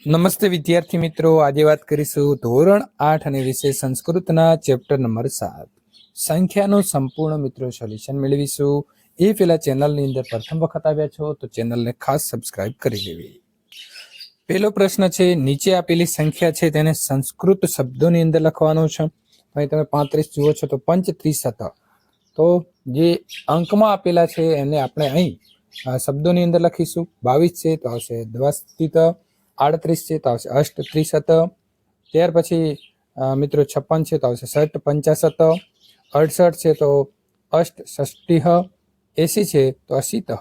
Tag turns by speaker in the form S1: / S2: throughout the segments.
S1: નમસ્તે વિદ્યાર્થી મિત્રો, આજે વાત કરીશું ધોરણ 8 અને વિષય સંસ્કૃતના ચેપ્ટર નંબર 7 સંખ્યાનું સંપૂર્ણ મિત્રો સોલ્યુશન મેળવીશું। એ પહેલા ચેનલની અંદર પ્રથમ વખત આવ્યા છો તો ચેનલને ખાસ સબસ્ક્રાઇબ કરી લેવી। પહેલો પ્રશ્ન છે, નીચે આપેલી સંખ્યા છે તેને સંસ્કૃત શબ્દોની અંદર લખવાનો છે। અહીં તમે 35 જુઓ છો તો પંચત્રીસત, તો જે અંકમાં આપેલા છે એને આપણે અહીં શબ્દોની અંદર લખીશું। 22 છે તો આવશે દ્વસ્તિત, 38 છે તો આવશે અષ્ટત્રીસત, ત્યાર પછી મિત્રો 56 છે તો આવશે ષટ પંચાશત, 68 છે તો અષ્ટ ષષ્ટિહ, 80 છે તો અશીતઃ।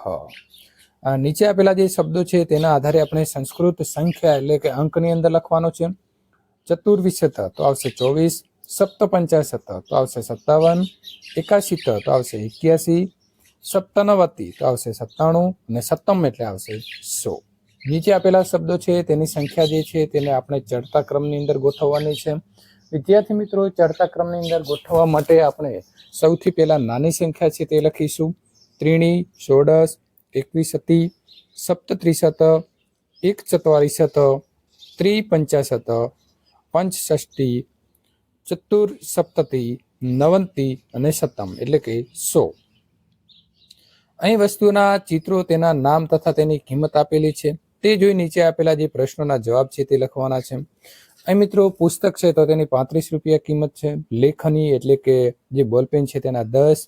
S1: નીચે આપેલા જે શબ્દો છે તેના આધારે આપણે સંસ્કૃત સંખ્યા એટલે કે અંકની અંદર લખવાનો છે। ચતુર્વિશત તો આવશે 24, સપ્તપંચાશત તો આવશે 57, 81 તો આવશે 81, સપ્તનવતી તો આવશે 97 અને સપ્તમ એટલે આવશે 100। નીચે આપેલા શબ્દો છે તેની સંખ્યા જે છે તેને આપણે ચડતા ક્રમની અંદર ગોઠવવાની છે। વિદ્યાર્થી મિત્રો, ચડતા ક્રમની અંદર ગોઠવવા માટે આપણે સૌથી પહેલા નાની સંખ્યા છે તે લખીશું। ત્રીણી, ષોડશ, એકવિશતી, સપ્તત્રીસત, એકચત્વારીસત, ત્રિપંચાશત, પંચષષ્ટી, ચતુર્સપ્તતિ, નવંતી અને શતમ એટલે કે 100। અહીં વસ્તુના ચિત્રો, તેના નામ તથા તેની કિંમત આપેલી છે, તે જોઈ નીચે આપેલા જે પ્રશ્નોના જવાબ છે તે લખવાના છે। અહીં મિત્રો પુસ્તક છે તો તેની 35 રૂપિયા કિંમત છે। લેખની એટલે કે જે બોલપેન છે તેના 10,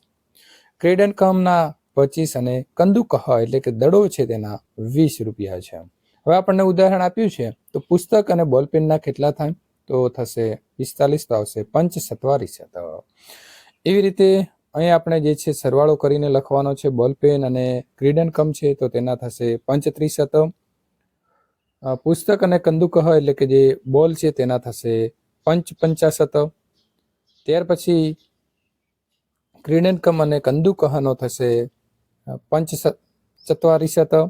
S1: ક્રેડનકમના 25 અને કંદુકહ એટલે કે દડો છે તેના 20 રૂપિયા છે। હવે આપણને ઉદાહરણ આપ્યું છે તો પુસ્તક અને બોલપેનના કેટલા થાય તો થશે 45, તો આવશે પંચસત્વારીસત। એવી રીતે અહીં આપણે જે છે સરવાળો કરીને લખવાનો છે। બોલપેન અને ક્રીડનકમ છે તો તેના થશે 35, પુસ્તક અને કંદુકહ એટલે કે જે બોલ છે તેના થશે 55, ત્યાર પછી ક્રીડનકમ અને કંદુકહનો થશે 45,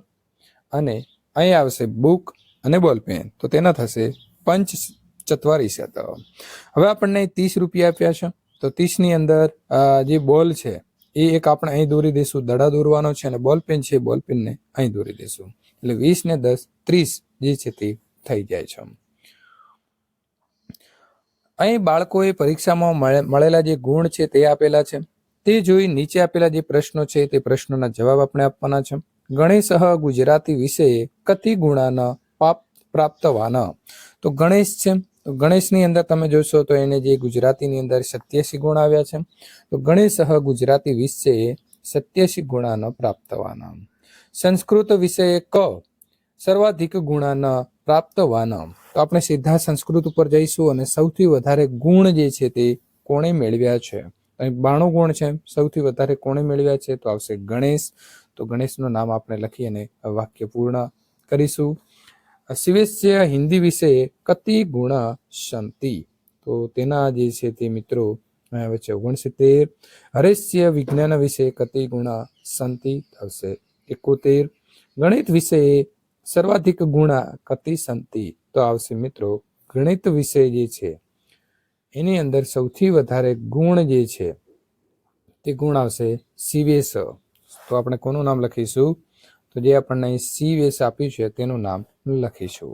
S1: અને અહીં આવશે બુક અને બોલપેન તો તેના થશે 45। હવે આપણને 30 રૂપિયા આપ્યા છે તો 30ની અંદર જે બોલ છે એ એક આપણે અહીં દોરી દઈશું, દડા દોરવાનો છે, અને બોલપેન છે બોલપેનને અહીં દોરી દઈશું, એટલે 20 ને 10 30 જે છે તે થઈ જાય છે। અહીં બાળકોએ પરીક્ષામાં મળેલા જે ગુણ છે તે આપેલા છે, તે જોઈ નીચે આપેલા જે પ્રશ્નો છે તે પ્રશ્નોના જવાબ આપણે આપવાના છે। ગણેશ ગુજરાતી વિષયે કતિ ગુણાન પ્રાપ્તવાન, તો ગણેશ છે તો ગણેશની અંદર તમે જોશો તો એને જે ગુજરાતીની અંદર 87 ગુણ આવ્યા છે, તો ગણેશ ગુજરાતી વિષયે 87 ગુણાન પ્રાપ્તવાન। સંસ્કૃત વિષયે ક સર્વાધિક ગુણાન પ્રાપ્તવાન, તો આપણે સીધા સંસ્કૃત ઉપર જઈશું અને સૌથી વધારે ગુણ જે છે તે કોણે મેળવ્યા છે, અહીં 92 ગુણ છે, સૌથી વધારે કોણે મેળવ્યા છે તો આવશે ગણેશ, તો ગણેશનું નામ આપણે લખી અને વાક્ય પૂર્ણ કરીશું। શિવેશ્ય હિન્દી વિષયે કતિ ગુણ સંતિ, તો તેના જે છે તે મિત્રો આવે છે 69। હરેશ્ય વિજ્ઞાન વિષયે કતિ ગુણ સંતિ, આવશે 71। ગણિત વિષયે સર્વાધિક ગુણ કતિ સંતિ, તો આવશે મિત્રો ગણિત વિષય જે છે એની અંદર સૌથી વધારે ગુણ જે છે તે ગુણ આવશે શિવેશ, તો આપણે કોનું નામ લખીશું તો જે આપણને શિવેશ આપ્યું છે તેનું નામ લખીશું।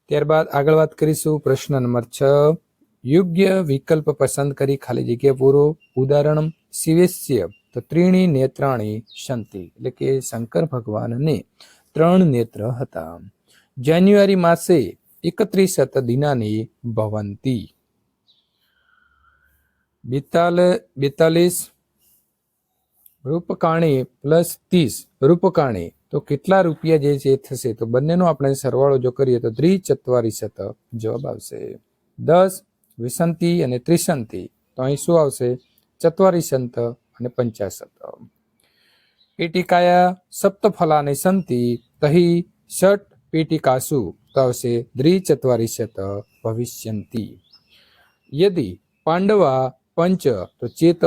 S1: ત્યારબાદ આગળ વાત કરીશું પ્રશ્ન નંબર 6, યોગ્ય વિકલ્પ પસંદ કરી ખાલી જગ્યા પૂરો। ઉદાહરણ શિવેશ્ય તો ત્રીણી નેત્રાણી સંતિ, એટલે કે શંકર ભગવાનને 3 નેત્ર હતા। જાન્યુઆરી માસે 31 દિનાની ભવંતી। 42 રૂપકાણી પ્લસ 30 રૂપકાણી, તો કેટલા રૂપિયા જે છે થશે તો બંનેનો આપણે સરવાળો જો કરીએ તો ત્રિચત્વારીસત જવાબ આવશે। 10 વિસંતિ અને ત્રિસંતિ, તો અહીં શું આવશે ચત્વારીસંત અને 50। પેટિકાયા સપ્તફલાની સંતિ તહી ષટ પેટિકાસુ, તો આવશે દ્વિચત્વારીસત ભવિષ્યંતિ। યદિ પાંડવા પંચ તો ચેતઃ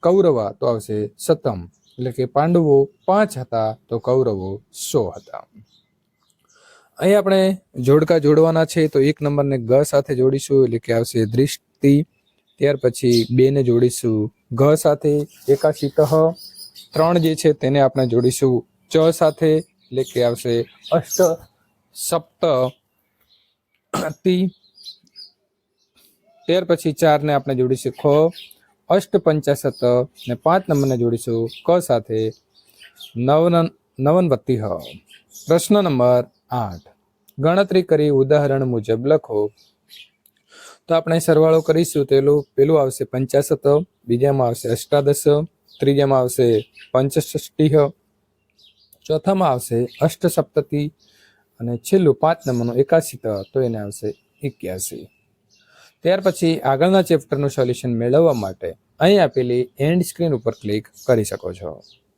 S1: કૌરવા, તો આવશે શતમ, એટલે કે પાંડવો 5 હતા તો કૌરવો 100 હતા। અહીં આપણે જોડકા જોડવાના છે તો 1 નંબરને ગ સાથે જોડીશું એટલે કે આવશે દૃષ્ટિ, ત્યાર પછી 2 ને જોડીશું ઘ સાથે 81, 3 જે છે તેને આપણે જોડીશું ચ સાથે એટલે કે આવશે અષ્ટ સપ્તતિ, ત્યાર પછી 4 ને આપણે જોડીશું ખ, અષ્ટ પંચાશત ને 5 નંબરને જોડીશું ક સાથે નવનવતી હ. પ્રશ્ન નંબર 8, ગણતરી કરી ઉદાહરણ મુજબ લખો. તો આપણે સરવાળો કરીશું. પેલું આવશે 50, બીજામાં આવશે 18, ત્રીજામાં આવશે 65, ચોથામાં આવશે અષ્ટસપ્તતિ અને છેલ્લું 5 નંબરનું 81, તો એને આવશે 81. ત્યાર પછી આગળના ચેપ્ટરનું સોલ્યુશન મેળવવા માટે અહીં આપેલી એન્ડ સ્ક્રીન ઉપર ક્લિક કરી શકો છો.